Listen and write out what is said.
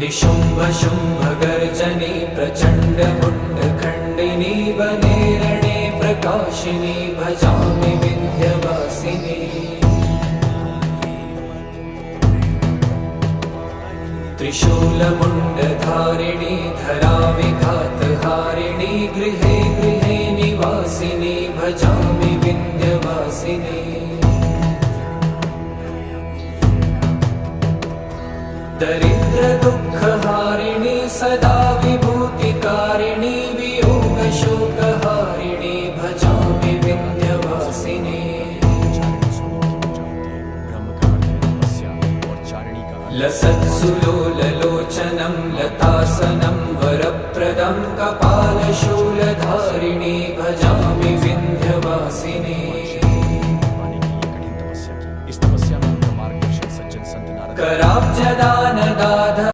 निशुम्भ शुम्भ गर्जनी प्रचण्ड मुण्ड खण्डिनी वने रणे प्रकाशिनी भजामि विन्ध्यवासिनी। त्रिशूलमुण्डधारिणी धराविघातहारिणी गृहे गृहे निवासिनी भजामि विन्ध्यवासिनी। दरिद्र दुःखहारिणी सदा विभूतिकारिणी वियोगशोकहारिणी भजामि विन्ध्यवासिनी। लसत्सुलोललोचनं लतासनं